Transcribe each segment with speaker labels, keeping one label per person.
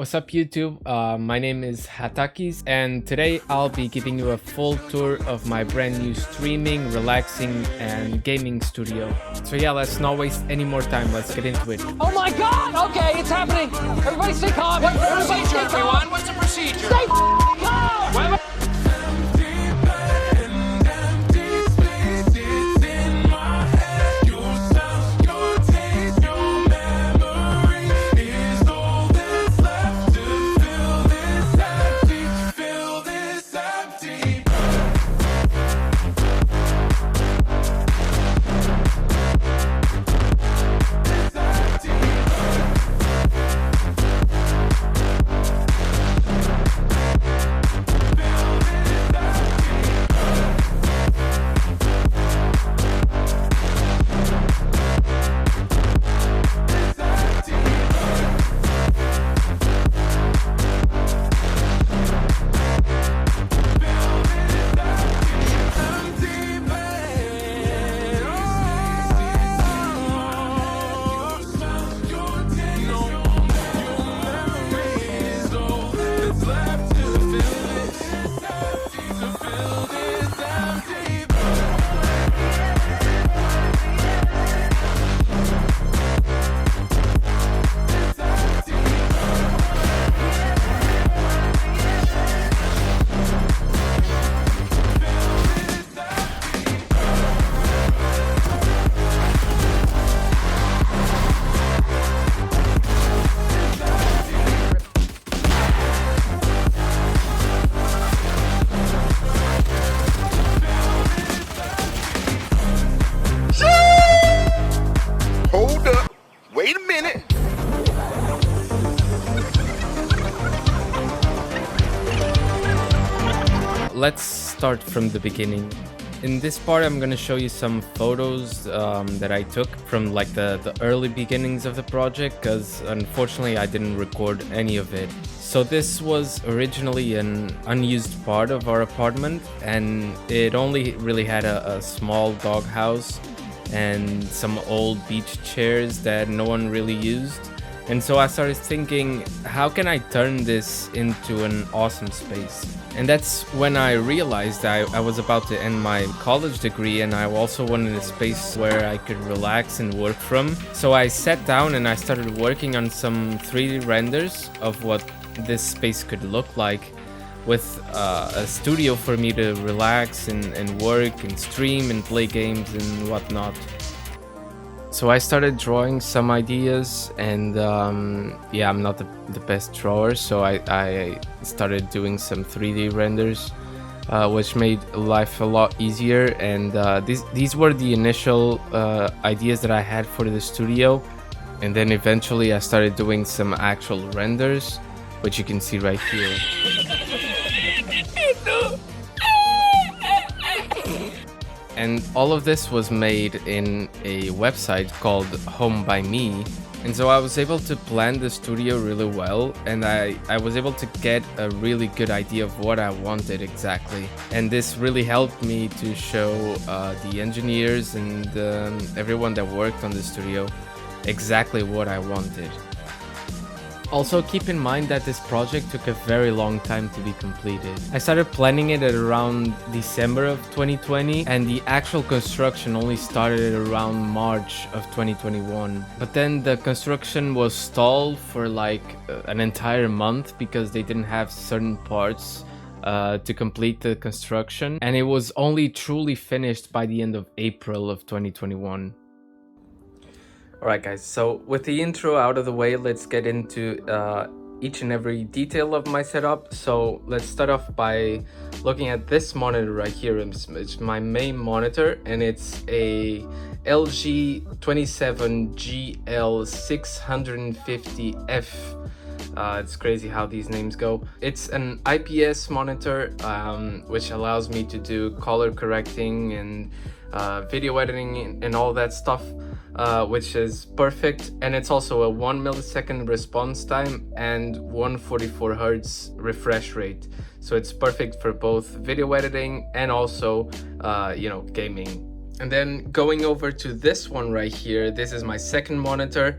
Speaker 1: What's up YouTube? My name is Hatakis and today I'll be giving you a full tour of my brand new streaming, relaxing and gaming studio. So yeah, let's not waste any more time, let's get into it.
Speaker 2: Oh my god! Okay, it's happening! Everybody stay calm! Everybody stay calm!
Speaker 3: What's the procedure?
Speaker 2: Stay calm!
Speaker 3: Hold up. Wait a minute.
Speaker 1: Let's start from the beginning. In this part I'm gonna show you some photos that I took from like the early beginnings of the project, because unfortunately I didn't record any of it. So this was originally an unused part of our apartment and it only really had a small doghouse and some old beach chairs that no one really used. And so I started thinking, how can I turn this into an awesome space? And that's when I realized I was about to end my college degree and I also wanted a space where I could relax and work from. So I sat down and I started working on some 3D renders of what this space could look like, with a studio for me to relax and work and stream and play games and whatnot. So I started drawing some ideas and yeah, I'm not the best drawer, so I started doing some 3D renders, which made life a lot easier. And these were the initial ideas that I had for the studio, and then eventually I started doing some actual renders, which you can see right here. And all of this was made in a website called Home by Me. And so I was able to plan the studio really well, and I was able to get a really good idea of what I wanted exactly. And this really helped me to show the engineers and everyone that worked on the studio exactly what I wanted. Also, keep in mind that this project took a very long time to be completed. I started planning it at around December of 2020, and the actual construction only started around March of 2021. But then the construction was stalled for like an entire month because they didn't have certain parts to complete the construction, and it was only truly finished by the end of April of 2021. Alright guys, so with the intro out of the way, let's get into each and every detail of my setup. So let's start off by looking at this monitor right here. It's my main monitor and it's a LG 27GL650F. It's crazy how these names go. It's an IPS monitor, which allows me to do color correcting and video editing and all that stuff. Which is perfect, and it's also a 1 millisecond response time and 144 Hz refresh rate, so it's perfect for both video editing and also gaming. And then going over to this one right here, this is my second monitor.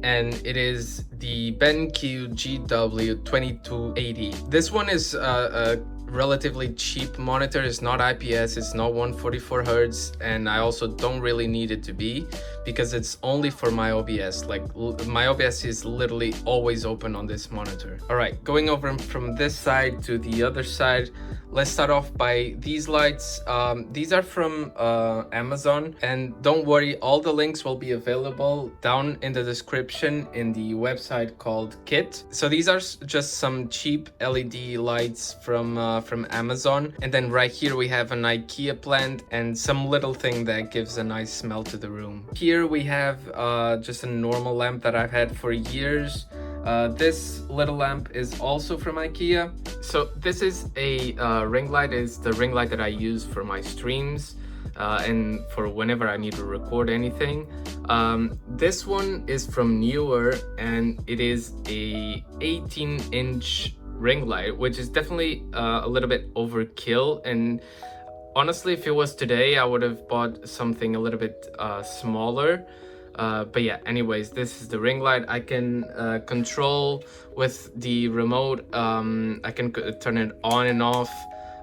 Speaker 1: and it is the BenQ GW2280. This one is a relatively cheap monitor. It's not IPS, it's not 144 Hz, and I also don't really need it to be because it's only for my OBS. Like my OBS is literally always open on this monitor. All right, going over from this side to the other side, let's start off by these lights. These are from Amazon, and don't worry, all the links will be available down in the description in the website called Kit. So these are just some cheap LED lights from Amazon, and then right here we have an IKEA plant and some little thing that gives a nice smell to the room. Here we have just a normal lamp that I've had for years. This little lamp is also from IKEA. So this is a ring light. It's the ring light that I use for my streams and for whenever I need to record anything. This one is from Neewer, and it is a 18-inch ring light, which is definitely a little bit overkill. And honestly, if it was today, I would have bought something a little bit smaller. But yeah, anyways, this is the ring light. I can control with the remote. I can turn it on and off,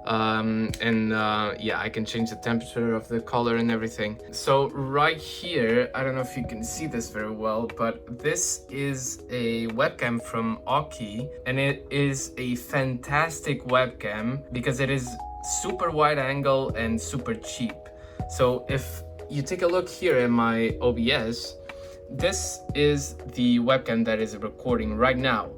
Speaker 1: yeah, I can change the temperature of the color and everything. So right here, I don't know if you can see this very well, but this is a webcam from Aukey, and it is a fantastic webcam because it is super wide angle and super cheap. So if you take a look here at my OBS, this is the webcam that is recording right now.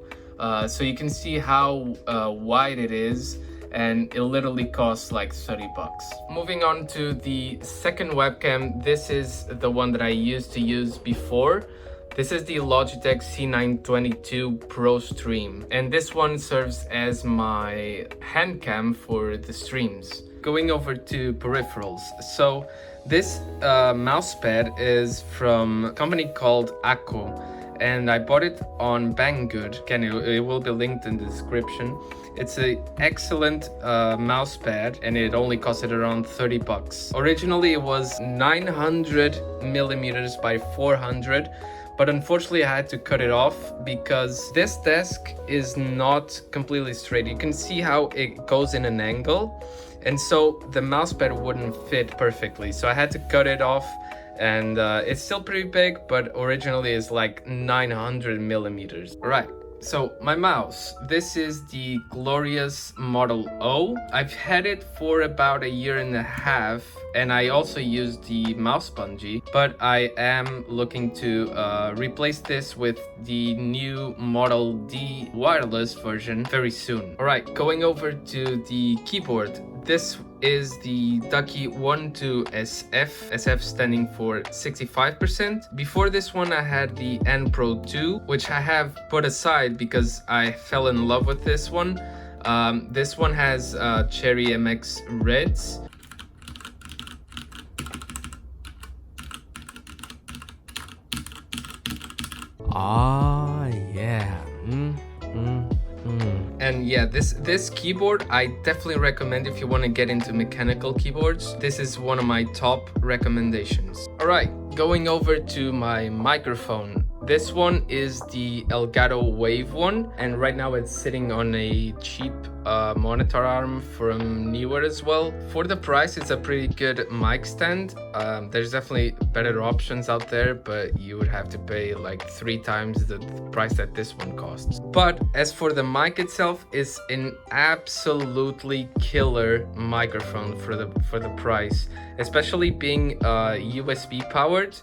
Speaker 1: So you can see how wide it is, and it literally costs like 30 bucks. Moving on to the second webcam, this is the one that I used to use before. This is the Logitech C922 Pro Stream, and this one serves as my hand cam for the streams. Going over to peripherals. So this mouse pad is from a company called Akko, and I bought it on Banggood. Again, it will be linked in the description. It's an excellent mouse pad, and it only costed around 30 bucks. Originally, it was 900 millimeters by 400, but unfortunately I had to cut it off because this desk is not completely straight. You can see how it goes in an angle, and so the mouse pad wouldn't fit perfectly. So I had to cut it off, and it's still pretty big, but originally it's like 900 millimeters. All right. So my mouse, this is the Glorious Model O. I've had it for about 1.5 years, and I also use the mouse bungee, but I am looking to replace this with the new Model D wireless version very soon. All right, going over to the keyboard. This is the Ducky 12SF, SF standing for 65%. Before this one, I had the N Pro 2, which I have put aside because I fell in love with this one. This one has Cherry MX Reds. Ah, yeah. And yeah, this keyboard I definitely recommend if you want to get into mechanical keyboards. This is one of my top recommendations. All right, going over to my microphone. This one is the Elgato Wave one, and right now it's sitting on a cheap monitor arm from Neewer as well. For the price, it's a pretty good mic stand. There's definitely better options out there, but you would have to pay like 3 times the price that this one costs. But as for the mic itself, it's an absolutely killer microphone for the price, especially being USB powered.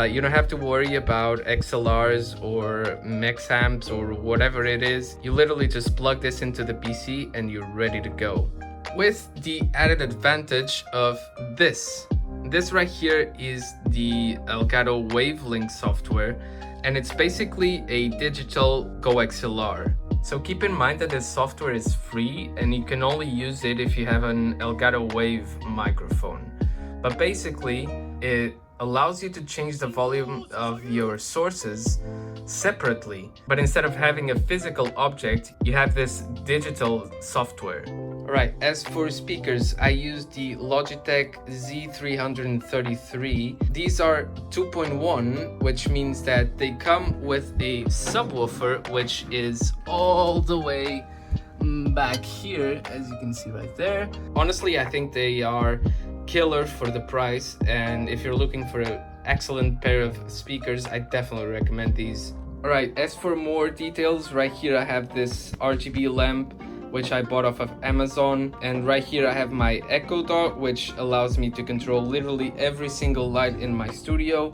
Speaker 1: You don't have to worry about XLRs or max amps or whatever it is. You literally just plug this into the PC and you're ready to go. With the added advantage of this. This right here is the Elgato Wavelink software, and it's basically a digital GoXLR. So keep in mind that this software is free and you can only use it if you have an Elgato Wave microphone. But basically, it allows you to change the volume of your sources separately. But instead of having a physical object, you have this digital software. Alright, as for speakers, I use the Logitech Z333. These are 2.1, which means that they come with a subwoofer, which is all the way back here, as you can see right there. Honestly, I think they are killer for the price, and if you're looking for an excellent pair of speakers, I definitely recommend these. Alright, as for more details, right here I have this RGB lamp which I bought off of Amazon, and right here I have my Echo Dot, which allows me to control literally every single light in my studio.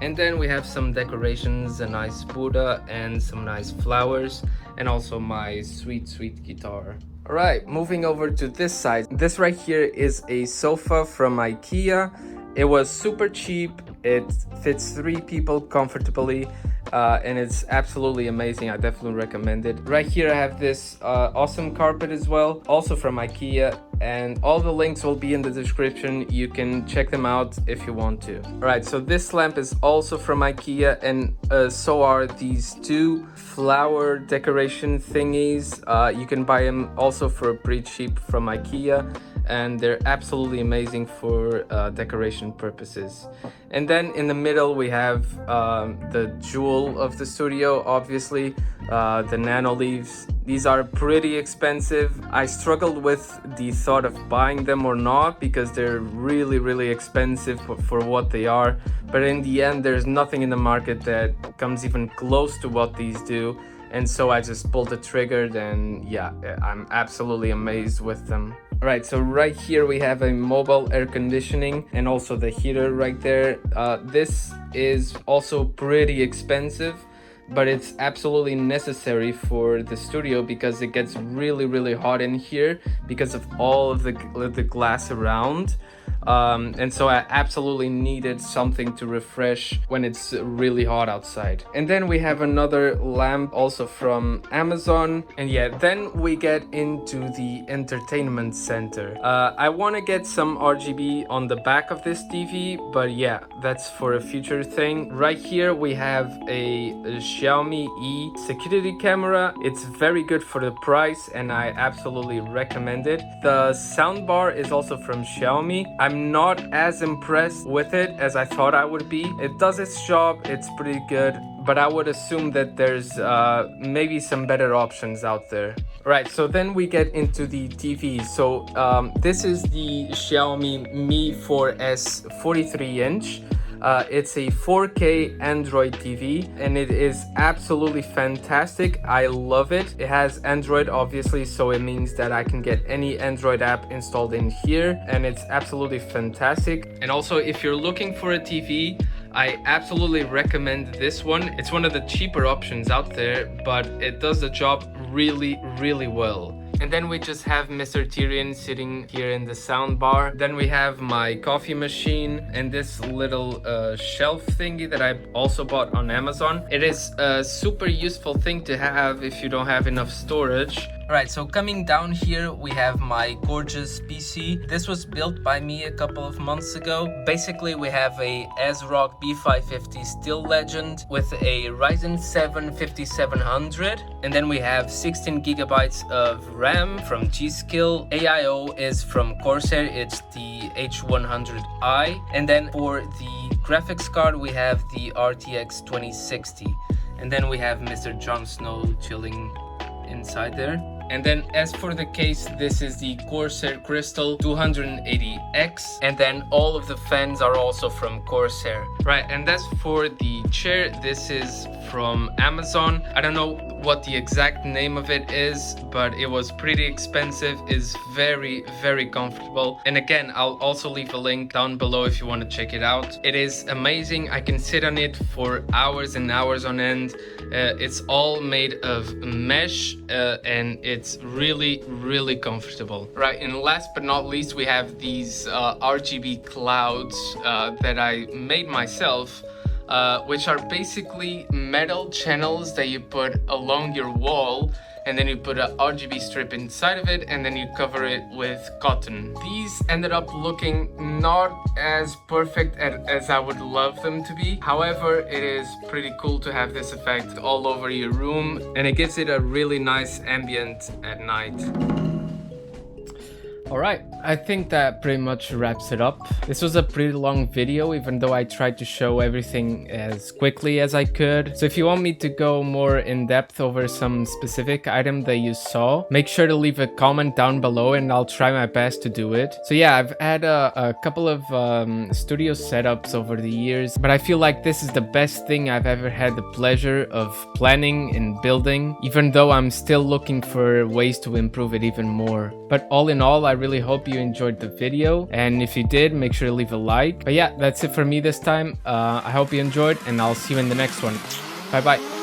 Speaker 1: And then we have some decorations, a nice Buddha and some nice flowers, and also my sweet guitar. Alright, moving over to this side. This right here is a sofa from IKEA. It was super cheap, it fits 3 people comfortably, and it's absolutely amazing. I definitely recommend it. Right here I have this awesome carpet as well, also from IKEA, and all the links will be in the description. You can check them out if you want to. Alright, so this lamp is also from IKEA, and so are these 2 flower decoration thingies. You can buy them also for pretty cheap from IKEA, and they're absolutely amazing for decoration purposes. And then in the middle we have the jewel of the studio, obviously, the nano leaves. These are pretty expensive. I struggled with the thought of buying them or not because they're really expensive for what they are, but in the end there's nothing in the market that comes even close to what these do, and so I just pulled the trigger, and yeah, I'm absolutely amazed with them. Alright, so right here we have a mobile air conditioning and also the heater right there. This is also pretty expensive, but it's absolutely necessary for the studio because it gets really hot in here because of all of the glass around. And so I absolutely needed something to refresh when it's really hot outside. And then we have another lamp also from Amazon. And yeah, then we get into the entertainment center. I want to get some RGB on the back of this TV, but yeah, that's for a future thing. Right here we have a Xiaomi E security camera. It's very good for the price, and I absolutely recommend it. The soundbar is also from Xiaomi. I'm not as impressed with it as I thought I would be. It does its job, it's pretty good, but I would assume that there's maybe some better options out there. Right, so then we get into the TV. So this is the Xiaomi Mi 4S 43-inch. It's a 4K Android TV, and it is absolutely fantastic. I love it. It has Android, obviously, so it means that I can get any Android app installed in here, and it's absolutely fantastic. And also, if you're looking for a TV, I absolutely recommend this one. It's one of the cheaper options out there, but it does the job really well. And then we just have Mr. Tyrion sitting here in the sound bar. Then we have my coffee machine and this little shelf thingy that I also bought on Amazon. It is a super useful thing to have if you don't have enough storage. Alright, so coming down here we have my gorgeous PC. This was built by me a couple of months ago. Basically we have a ASRock B550 Steel Legend with a Ryzen 7 5700, and then we have 16 gigabytes of RAM from G.Skill. AIO is from Corsair, it's the H100i, and then for the graphics card we have the RTX 2060, and then we have Mr. Jon Snow chilling inside there. And then as for the case, this is the Corsair Crystal 280X, and then all of the fans are also from Corsair. Right, and as for the chair, this is from Amazon. I don't know what the exact name of it is, but it was pretty expensive. It's very comfortable, and again, I'll also leave a link down below if you want to check it out. It is amazing. I can sit on it for hours and hours on end. It's all made of mesh, and it's really comfortable. Right, and last but not least, we have these RGB clouds that I made myself, which are basically metal channels that you put along your wall, and then you put a RGB strip inside of it, and then you cover it with cotton. These ended up looking not as perfect as I would love them to be. However, it is pretty cool to have this effect all over your room, and it gives it a really nice ambient at night. Alright, I think that pretty much wraps it up. This was a pretty long video, even though I tried to show everything as quickly as I could. So if you want me to go more in depth over some specific item that you saw, make sure to leave a comment down below and I'll try my best to do it. So yeah, I've had a couple of studio setups over the years, but I feel like this is the best thing I've ever had the pleasure of planning and building, even though I'm still looking for ways to improve it even more. But all in all, I really hope you enjoyed the video, and if you did, make sure to leave a like. But yeah, that's it for me this time. I hope you enjoyed, and I'll see you in the next one. Bye bye.